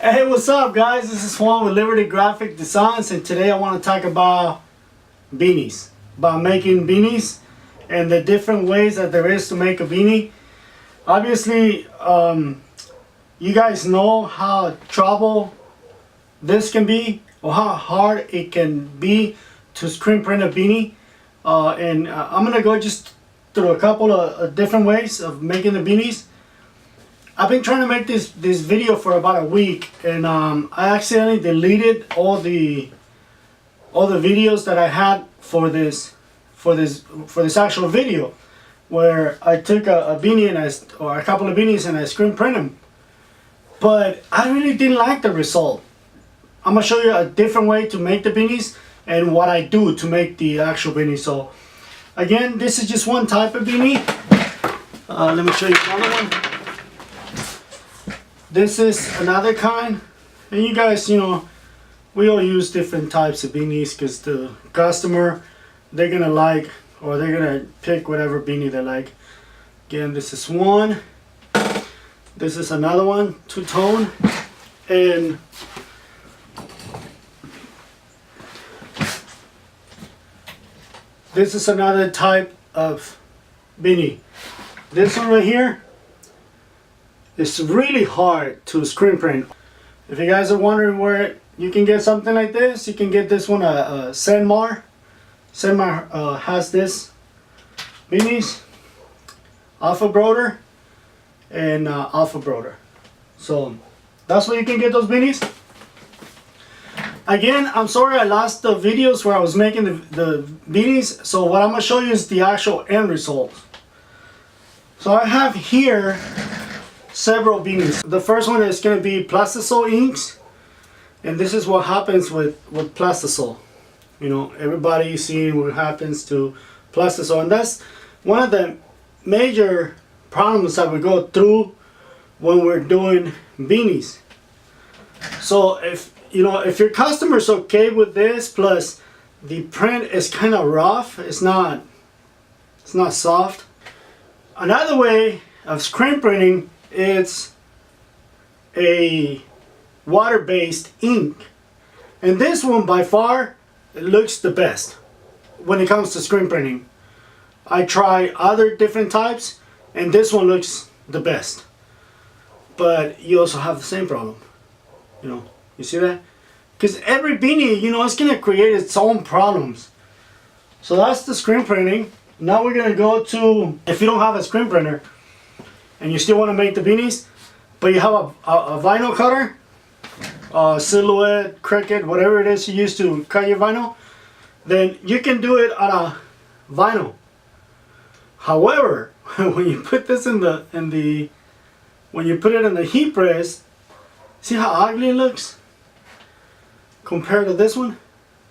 Hey, what's up guys? This is Juan with Liberty Graphic Designs, and today I want to talk about beanies. About making beanies and the different ways that there is to make a beanie. Obviously, you guys know how trouble this can be, or how hard it can be to screen print a beanie. I'm going to go just through a couple of different ways of making the beanies. I've been trying to make this video for about a week, and I accidentally deleted all the videos that I had for this actual video, where I took a beanie or a couple of beanies and I screen print them. But I really didn't like the result. I'm gonna show you a different way to make the beanies and what I do to make the actual beanie. So again, this is just one type of beanie. Let me show you another one. This is another kind, and you guys, you know, we all use different types of beanies because the customer, they're gonna like, or they're gonna pick whatever beanie they like. Again, this is one. This is another one, two-tone, and this is another type of beanie. This one right here, it's really hard to screen print. If you guys are wondering where you can get something like this, you can get this one at Senmar. Senmar has this beanies, Alpha Broder and Alpha Broder. So that's where you can get those beanies. Again, I'm sorry I lost the videos where I was making the beanies. So what I'm going to show you is the actual end result. So I have here several beanies. The first one is going to be Plastisol Inks, and this is what happens with Plastisol. You know, everybody's seen what happens to Plastisol, and that's one of the major problems that we go through when we're doing beanies. So if your customer's okay with this, plus the print is kind of rough, it's not soft. Another way of screen printing, it's a water-based ink, and this one by far it looks the best when it comes to screen printing. I try other different types, and this one looks the best, but you also have the same problem. You know, you see that? Because every beanie, you know, it's gonna create its own problems. So that's the screen printing. Now we're gonna go to, if you don't have a screen printer and you still want to make the beanies, but you have a vinyl cutter, Silhouette, Cricut, whatever it is you use to cut your vinyl, then you can do it on a vinyl. However, when you put this when you put it in the heat press, see how ugly it looks compared to this one?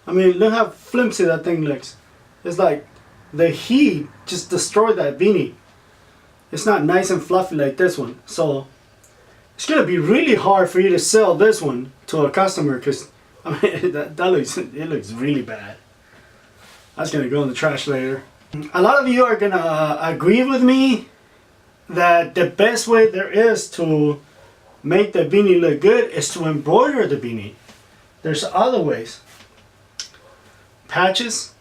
I mean, look how flimsy that thing looks. It's like the heat just destroyed that beanie. It's not nice and fluffy like this one. So it's gonna be really hard for you to sell this one to a customer, because I mean it looks really bad. That's gonna go in the trash later. A lot of you are gonna agree with me that the best way there is to make the beanie look good is to embroider the beanie. There's other ways. Patches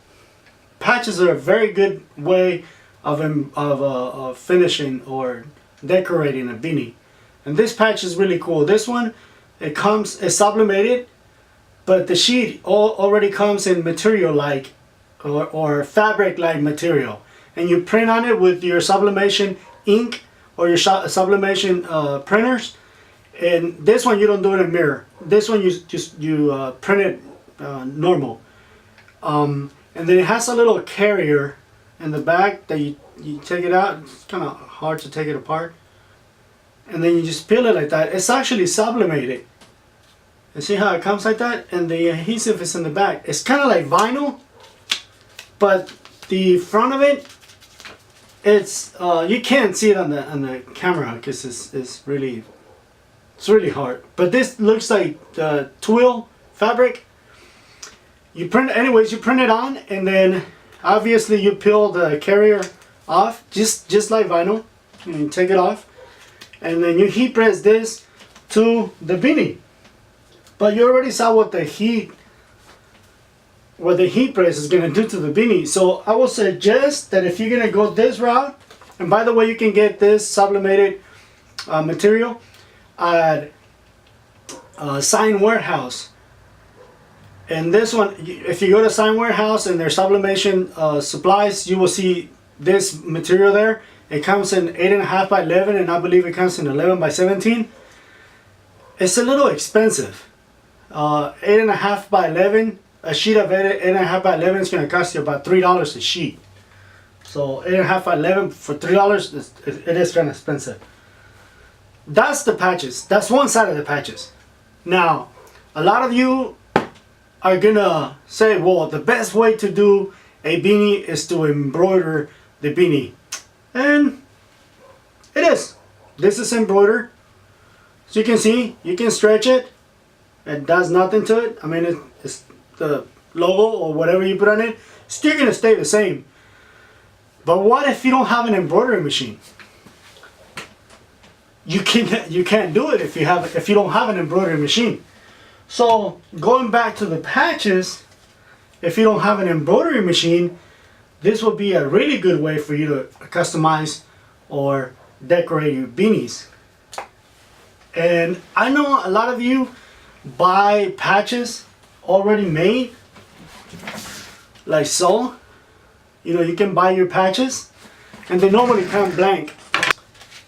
are a very good way of finishing or decorating a beanie, and this patch is really cool. This one, it's sublimated, but the sheet already comes in material like or fabric like material, and you print on it with your sublimation ink or your sublimation printers. And this one you don't do it in mirror. This one you print it normal, and then it has a little carrier in the back that you take it out. It's kind of hard to take it apart, and then you just peel it like that. It's actually sublimated, and see how it comes like that, and the adhesive is in the back. It's kind of like vinyl, but the front of it, it's you can't see it on the camera because it's really hard. But this looks like twill fabric. You print it on, and then obviously you peel the carrier off, just like vinyl. And you take it off, and then you heat press this to the beanie. But you already saw what the heat press is going to do to the beanie. So I will suggest that if you're going to go this route, and by the way, you can get this sublimated material at Sign Warehouse. And this one, if you go to Sign Warehouse and their sublimation supplies, you will see this material there. It comes in 8.5 by 11, and I believe it comes in 11 by 17. It's a little expensive. 8.5 by 11, a sheet of 8.5 by 11 is going to cost you about $3 a sheet. So 8.5 by 11 for $3, it is kind of expensive. That's the patches. That's one side of the patches. Now, a lot of you are gonna say, well, the best way to do a beanie is to embroider the beanie. And it is. This is embroidered. So you can see, you can stretch it. It does nothing to it. I mean, it's the logo or whatever you put on it, still gonna stay the same. But what if you don't have an embroidery machine? You can't do it if you don't have an embroidery machine. So going back to the patches, if you don't have an embroidery machine, this would be a really good way for you to customize or decorate your beanies. And I know a lot of you buy patches already made, like so. You know, you can buy your patches and they normally come blank.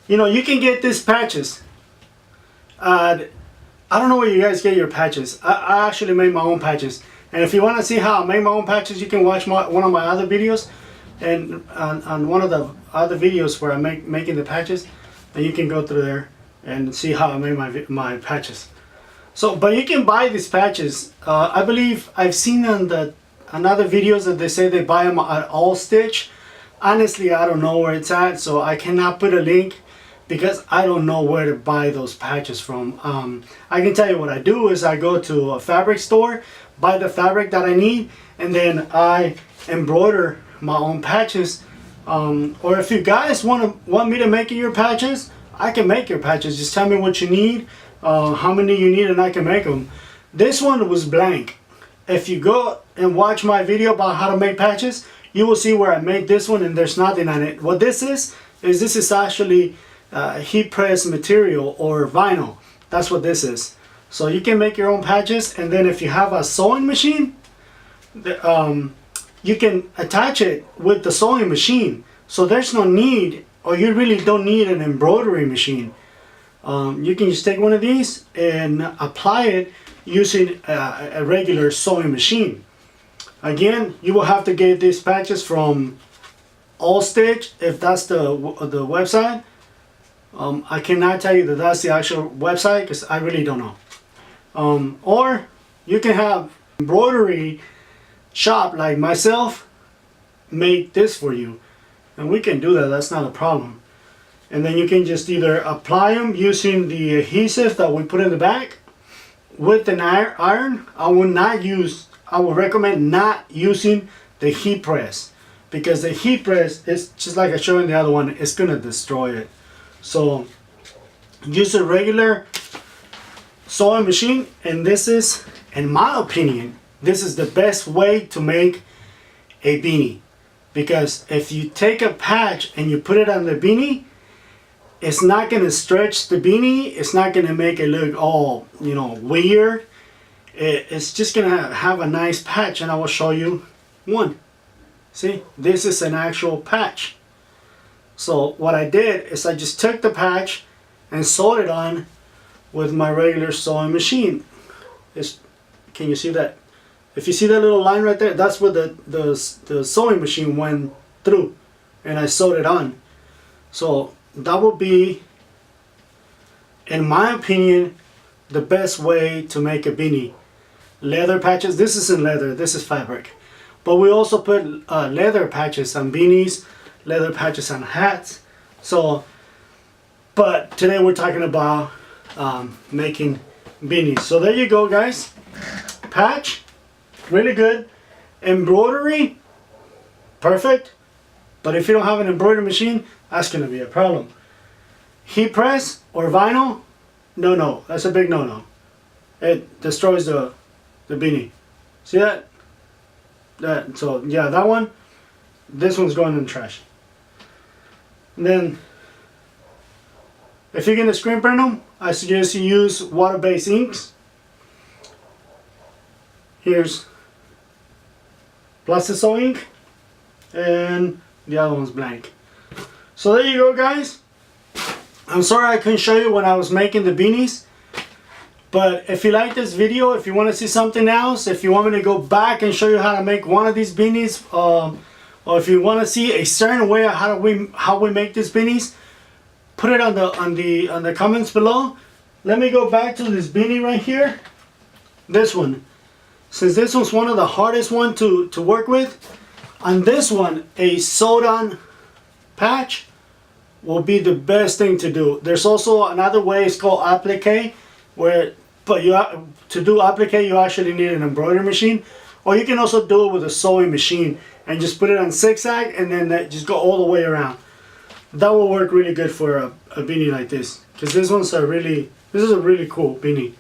You know, you can get these patches. I don't know where you guys get your patches. I actually made my own patches. And if you want to see how I make my own patches, you can watch one of my other videos. And on one of the other videos where I'm making the patches, and you can go through there and see how I made my patches. So, but you can buy these patches. I believe I've seen on other videos that they say they buy them at All Stitch. Honestly, I don't know where it's at, so I cannot put a link because I don't know where to buy those patches from. I can tell you what I do is I go to a fabric store, buy the fabric that I need, and then I embroider my own patches. Or if you guys want me to make your patches, I can make your patches. Just tell me what you need, how many you need, and I can make them. This one was blank. If you go and watch my video about how to make patches, you will see where I made this one and there's nothing on it. What this is actually heat press material or vinyl. That's what this is. So you can make your own patches, and then if you have a sewing machine, you can attach it with the sewing machine. So there's no need, or you really don't need an embroidery machine. You can just take one of these and apply it using a regular sewing machine. Again, you will have to get these patches from All Stitch if that's the website. I cannot tell you that that's the actual website because I really don't know. Or you can have embroidery shop like myself make this for you, and we can do that. That's not a problem. And then you can just either apply them using the adhesive that we put in the back with an iron. I would recommend not using the heat press, because the heat press is just like I showed in the other one, it's gonna destroy it. So use a regular sewing machine, and this is, in my opinion, this is the best way to make a beanie. Because if you take a patch and you put it on the beanie, it's not going to stretch the beanie, it's not going to make it look all, you know, weird. It's just going to have a nice patch, and I will show you one. See, this is an actual patch. So what I did is I just took the patch and sewed it on with my regular sewing machine. Can you see that? If you see that little line right there, that's where the sewing machine went through, and I sewed it on. So that would be, in my opinion, the best way to make a beanie. Leather patches. This isn't leather, this is fabric. But we also put leather patches on beanies, leather patches on hats. So, but today we're talking about making beanies. So there you go, guys. Patch, really good. Embroidery, perfect. But if you don't have an embroidery machine, that's going to be a problem. Heat press or vinyl, no, that's a big no. it destroys the beanie. See that? So yeah, that one. This one's going in the trash. And then, if you're gonna screen print them, I suggest you use water-based inks. Here's Plastisol ink, and the other one's blank. So there you go, guys. I'm sorry I couldn't show you when I was making the beanies, but if you like this video, if you want to see something else, if you want me to go back and show you how to make one of these beanies, or if you want to see a certain way of how we make these beanies, put it on the comments below. Let me go back to this beanie right here. This one, since this one's one of the hardest one to work with, on this one a sewed-on patch will be the best thing to do. There's also another way, it's called applique, to do applique you actually need an embroidery machine, or you can also do it with a sewing machine and just put it on zigzag and then just go all the way around. That will work really good for a beanie like this, because this is a really cool beanie,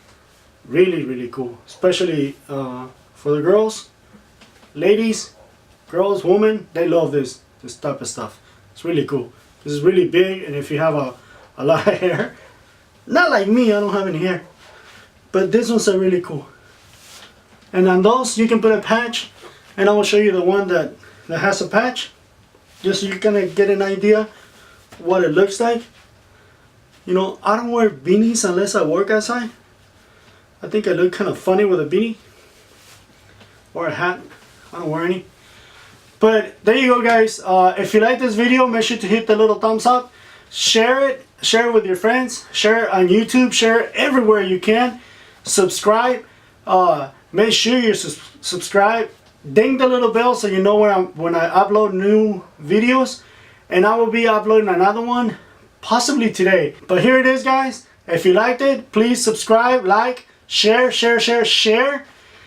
really cool, especially for the girls, ladies, girls, women. They love this type of stuff. It's really cool. This is really big, and if you have a lot of hair, not like me, I don't have any hair, but this one's really cool. And on those you can put a patch, and I will show you the one that has a patch, just so you kind of get an idea what it looks like. You know, I don't wear beanies unless I work outside. I think I look kind of funny with a beanie or a hat. I don't wear any. But there you go, guys. If you like this video, make sure to hit the little thumbs up, share it with your friends, share it on YouTube, share it everywhere you can, subscribe, make sure you subscribe, ding the little bell so you know when I upload new videos, and I will be uploading another one possibly today. But here it is, guys. If you liked it, please subscribe, like, share.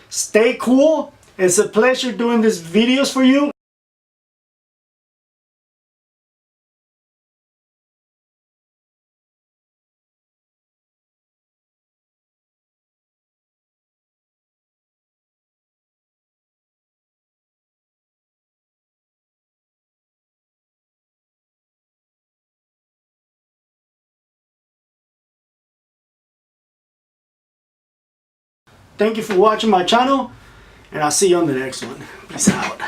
Stay cool. It's a pleasure doing these videos for you. Thank you for watching my channel, and I'll see you on the next one. Peace out.